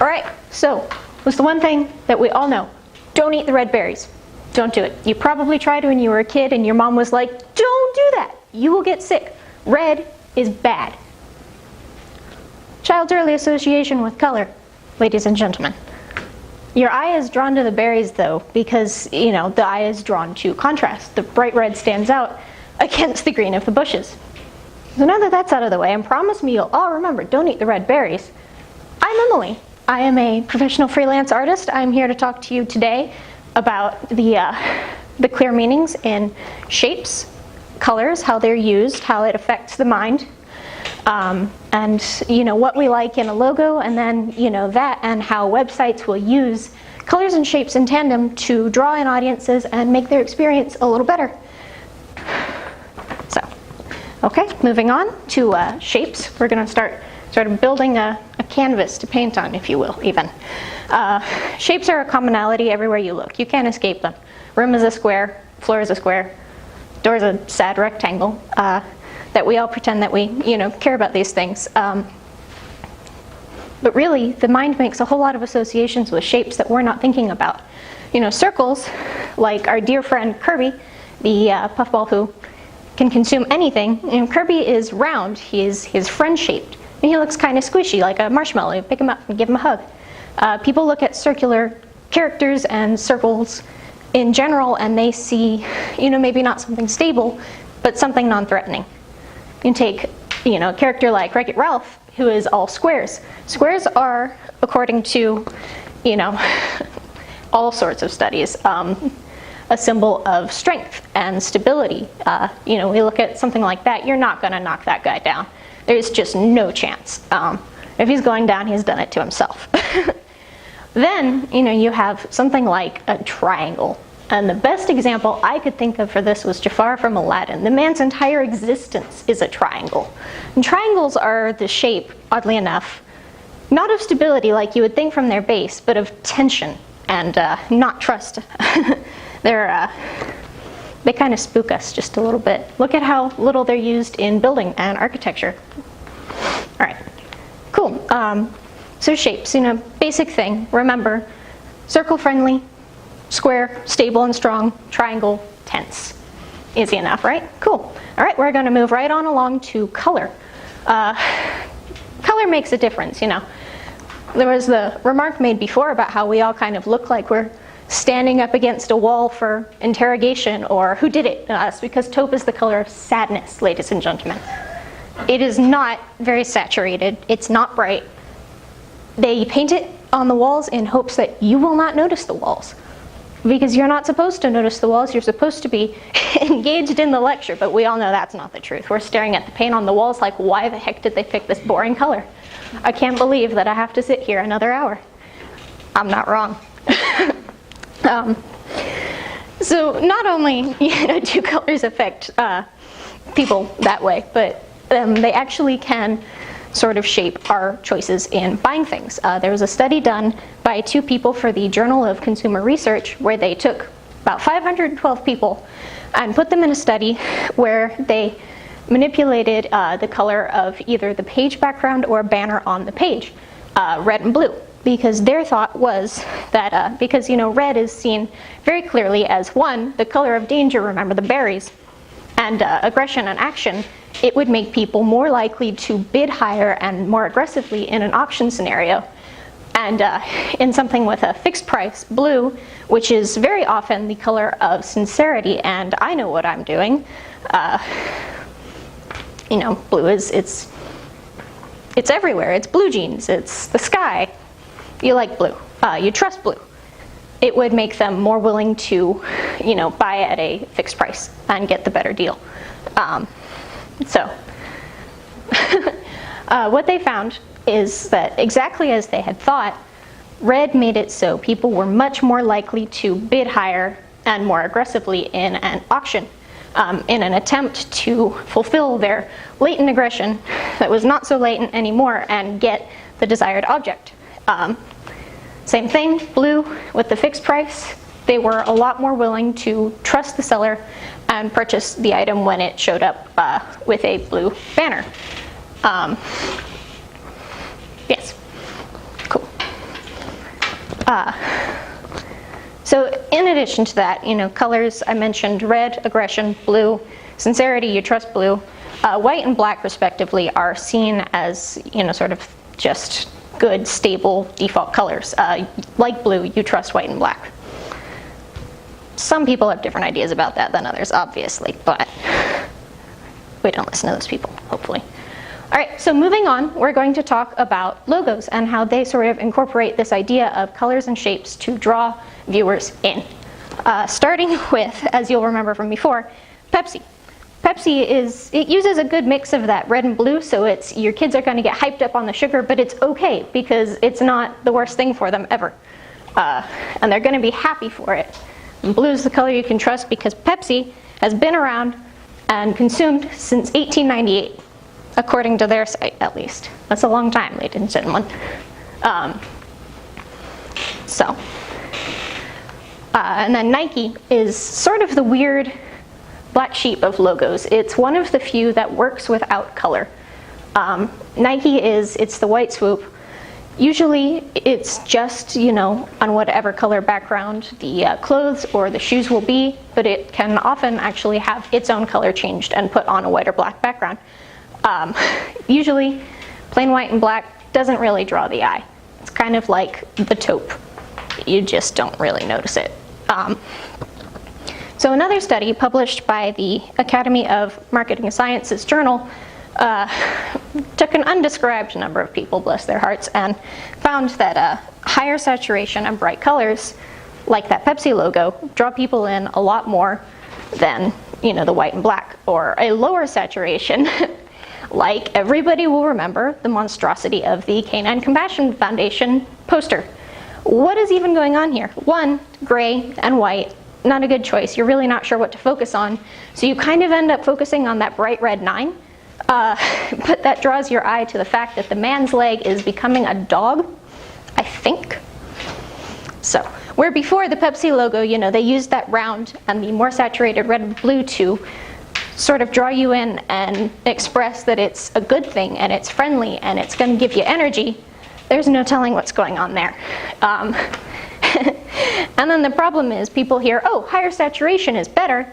All right, so what's the one thing that we all know? Don't eat the red berries. Don't do it. You probably tried it when you were a kid and your mom was like, don't do that. You will get sick. Red is bad. Child's early association with color, ladies and gentlemen. Your eye is drawn to the berries though, because, the eye is drawn to contrast. The bright red stands out against the green of the bushes. So now that that's out of the way, and promise me you'll all remember, don't eat the red berries. I'm Emily. I am a professional freelance artist. I'm here to talk to you today about the clear meanings in shapes, colors, how they're used, how it affects the mind, and what we like in a logo, and then that and how websites will use colors and shapes in tandem to draw in audiences and make their experience a little better. So, okay, moving on to shapes. We're going to start sort of building a canvas to paint on, if you will, even. Shapes are a commonality everywhere you look. You can't escape them. Room is a square, floor is a square, door is a sad rectangle. That we all pretend that we, care about these things. But really, the mind makes a whole lot of associations with shapes that we're not thinking about. Circles, like our dear friend Kirby, the puffball who can consume anything. Kirby is round. He's friend-shaped. And he looks kind of squishy, like a marshmallow. You pick him up and give him a hug. People look at circular characters and circles in general, and they see, maybe not something stable, but something non-threatening. You can take, a character like Wreck-It Ralph, who is all squares. Squares are, according to, all sorts of studies, a symbol of strength and stability. We look at something like that, you're not going to knock that guy down. There's just no chance. If he's going down, he's done it to himself. Then, you have something like a triangle. And the best example I could think of for this was Jafar from Aladdin. The man's entire existence is a triangle. And triangles are the shape, oddly enough, not of stability like you would think from their base, but of tension and not trust. They kind of spook us just a little bit. Look at how little they're used in building and architecture. All right, cool. So shapes, basic thing. Remember, circle friendly, square, stable and strong, triangle, tense. Easy enough, right? Cool. All right, we're going to move right on along to color. Color makes a difference, There was the remark made before about how we all kind of look like we're standing up against a wall for interrogation, or who did it? Us, because taupe is the color of sadness, ladies and gentlemen. It is not very saturated. It's not bright. They paint it on the walls in hopes that you will not notice the walls. Because you're not supposed to notice the walls, you're supposed to be engaged in the lecture, but we all know that's not the truth. We're staring at the paint on the walls like, why the heck did they pick this boring color? I can't believe that I have to sit here another hour. I'm not wrong. So not only do colors affect people that way, but they actually can sort of shape our choices in buying things. There was a study done by two people for the Journal of Consumer Research where they took about 512 people and put them in a study where they manipulated the color of either the page background or a banner on the page, red and blue. Because their thought was that, because red is seen very clearly as one, the color of danger, remember the berries, and aggression and action, it would make people more likely to bid higher and more aggressively in an auction scenario. And in something with a fixed price, blue, which is very often the color of sincerity, and I know what I'm doing, blue is, it's everywhere. It's blue jeans, it's the sky. You like blue, you trust blue. It would make them more willing to, buy at a fixed price and get the better deal. What they found is that exactly as they had thought, red made it so people were much more likely to bid higher and more aggressively in an auction in an attempt to fulfill their latent aggression that was not so latent anymore and get the desired object. Same thing, blue with the fixed price. They were a lot more willing to trust the seller and purchase the item when it showed up with a blue banner. Yes, cool. So in addition to that, colors, I mentioned red, aggression, blue, sincerity, you trust blue. White and black, respectively, are seen as, sort of just good, stable default colors. Like blue, you trust white and black. Some people have different ideas about that than others, obviously, but we don't listen to those people, hopefully. All right, so moving on, we're going to talk about logos and how they sort of incorporate this idea of colors and shapes to draw viewers in. Starting with, as you'll remember from before, Pepsi. Pepsi uses a good mix of that red and blue, so your kids are going to get hyped up on the sugar, but it's okay because it's not the worst thing for them ever. And they're going to be happy for it. And blue is the color you can trust because Pepsi has been around and consumed since 1898, according to their site at least. That's a long time, ladies and gentlemen. And then Nike is sort of the weird black sheep of logos. It's one of the few that works without color. Nike it's the white swoop. Usually it's just, on whatever color background the clothes or the shoes will be, but it can often actually have its own color changed and put on a white or black background. Usually plain white and black doesn't really draw the eye. It's kind of like the taupe. You just don't really notice it. So another study published by the Academy of Marketing Sciences journal took an undescribed number of people, bless their hearts, and found that higher saturation and bright colors, like that Pepsi logo, draw people in a lot more than, the white and black, or a lower saturation, like everybody will remember the monstrosity of the Canine Compassion Foundation poster. What is even going on here? One, gray and white, not a good choice. You're really not sure what to focus on, so you kind of end up focusing on that bright red 9. But that draws your eye to the fact that the man's leg is becoming a dog, I think. So, where before the Pepsi logo, they used that round and the more saturated red and blue to sort of draw you in and express that it's a good thing and it's friendly and it's going to give you energy, there's no telling what's going on there. And then the problem is people hear, oh, higher saturation is better,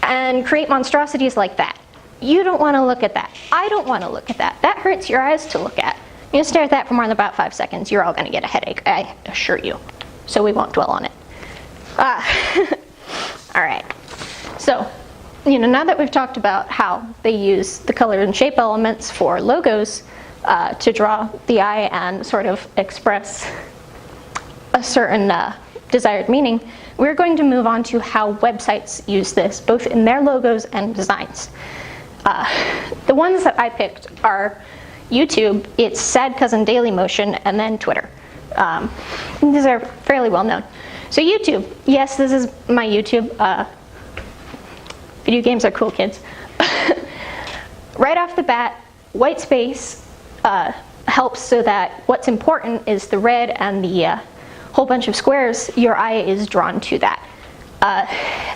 and create monstrosities like that. You don't want to look at that. I don't want to look at that. That hurts your eyes to look at. You stare at that for more than about 5 seconds, you're all going to get a headache, I assure you. So we won't dwell on it. All right. So, now that we've talked about how they use the color and shape elements for logos to draw the eye and sort of express a certain desired meaning, we're going to move on to how websites use this, both in their logos and designs. The ones that I picked are YouTube, it's Sad Cousin Dailymotion, and then Twitter. These are fairly well known. So YouTube, yes, this is my YouTube. Video games are cool, kids. Right off the bat, white space helps so that what's important is the red and the whole bunch of squares. Your eye is drawn to that.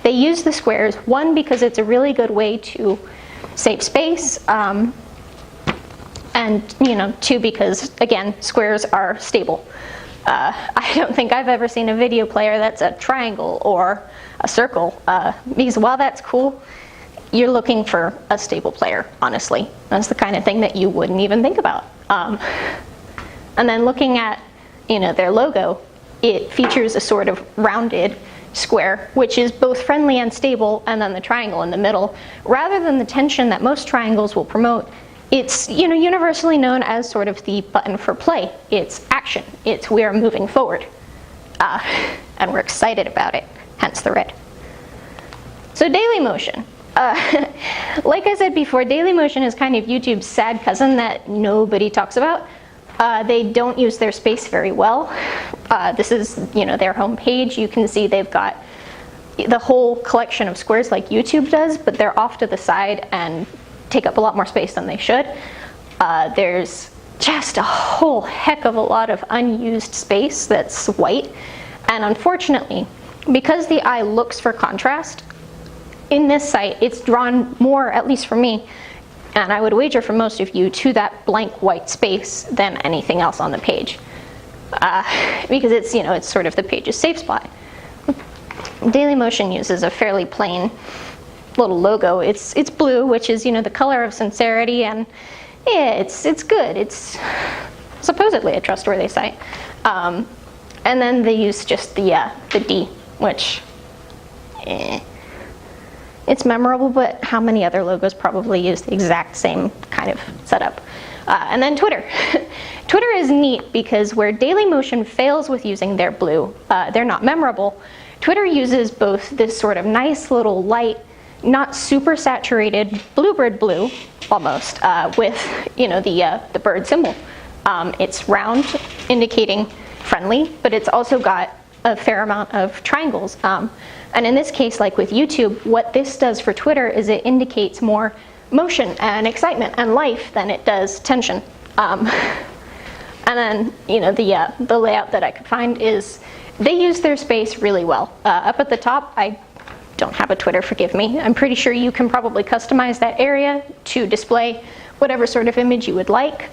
They use the squares, one, because it's a really good way to save space, and two, because again, squares are stable. I don't think I've ever seen a video player that's a triangle or a circle, because while that's cool, you're looking for a stable player, honestly. That's the kind of thing that you wouldn't even think about. And then looking at their logo, it features a sort of rounded square, which is both friendly and stable, and then the triangle in the middle. Rather than the tension that most triangles will promote, it's universally known as sort of the button for play. It's action. It's we're moving forward. And we're excited about it, hence the red. So Dailymotion. Like I said before, Dailymotion is kind of YouTube's sad cousin that nobody talks about. They don't use their space very well. This is, their homepage. You can see they've got the whole collection of squares like YouTube does, but they're off to the side and take up a lot more space than they should. There's just a whole heck of a lot of unused space that's white. And unfortunately, because the eye looks for contrast, in this site, it's drawn more, at least for me, and I would wager for most of you, to that blank white space than anything else on the page. because it's, it's sort of the page's safe spot. Dailymotion uses a fairly plain little logo. It's blue, which is, the color of sincerity, and yeah, it's good. It's supposedly a trustworthy site. And then they use just the D, which it's memorable, but how many other logos probably use the exact same kind of setup? And then Twitter. Twitter is neat because where Dailymotion fails with using their blue, they're not memorable. Twitter uses both this sort of nice little light, not super saturated bluebird blue, almost, with the bird symbol. It's round, indicating friendly, but it's also got a fair amount of triangles. And in this case, like with YouTube, what this does for Twitter is it indicates more motion and excitement and life than it does tension. And then, the layout that I could find is they use their space really well. Up at the top, I don't have a Twitter, forgive me. I'm pretty sure you can probably customize that area to display whatever sort of image you would like.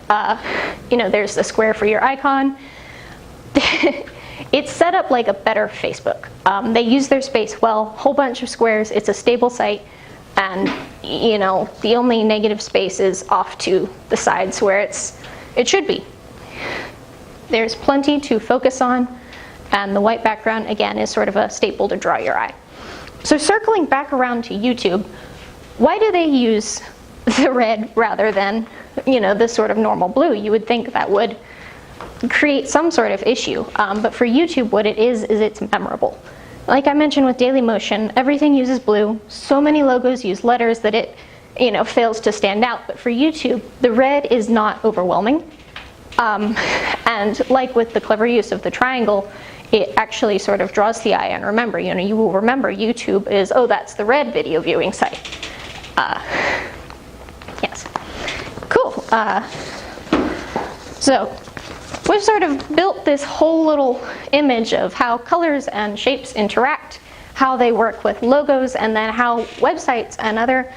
There's the square for your icon. It's set up like a better Facebook. They use their space well, whole bunch of squares, it's a stable site, and the only negative space is off to the sides where it should be. There's plenty to focus on, and the white background, again, is sort of a staple to draw your eye. So circling back around to YouTube, why do they use the red rather than, the sort of normal blue? You would think that would create some sort of issue, but for YouTube, what it is it's memorable. Like I mentioned with Dailymotion, everything uses blue. So many logos use letters that it, fails to stand out. But for YouTube, the red is not overwhelming. And like with the clever use of the triangle, it actually sort of draws the eye. And remember, you will remember YouTube is, oh, that's the red video viewing site. Yes. Cool. So we've sort of built this whole little image of how colors and shapes interact, how they work with logos, and then how websites and other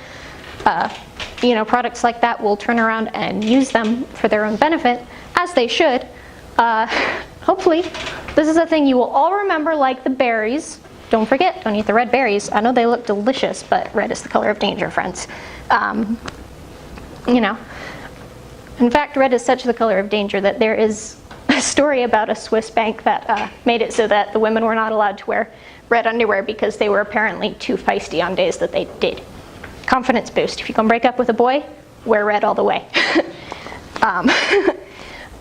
products like that will turn around and use them for their own benefit, as they should. Hopefully, this is a thing you will all remember, like the berries. Don't forget, don't eat the red berries. I know they look delicious, but red is the color of danger, friends. In fact, red is such the color of danger that there is a story about a Swiss bank that made it so that the women were not allowed to wear red underwear because they were apparently too feisty on days that they did. Confidence boost. If you can break up with a boy, wear red all the way.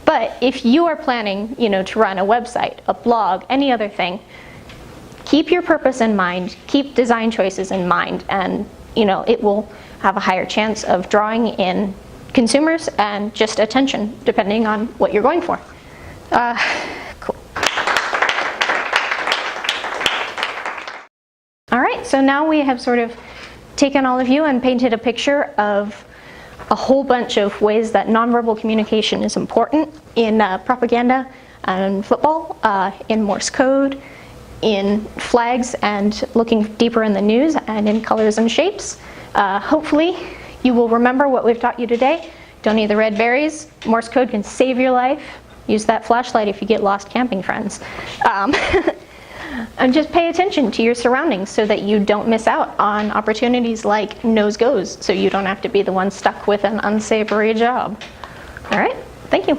But if you are planning, to run a website, a blog, any other thing, keep your purpose in mind, keep design choices in mind, and it will have a higher chance of drawing in consumers and just attention, depending on what you're going for. Cool. All right, so now we have sort of taken all of you and painted a picture of a whole bunch of ways that nonverbal communication is important in propaganda and football, in Morse code, in flags, and looking deeper in the news, and in colors and shapes. Hopefully you will remember what we've taught you today. Don't eat the red berries. Morse code can save your life. Use that flashlight if you get lost camping, friends. And just pay attention to your surroundings so that you don't miss out on opportunities like Nose Goes, so you don't have to be the one stuck with an unsavory job. All right, thank you.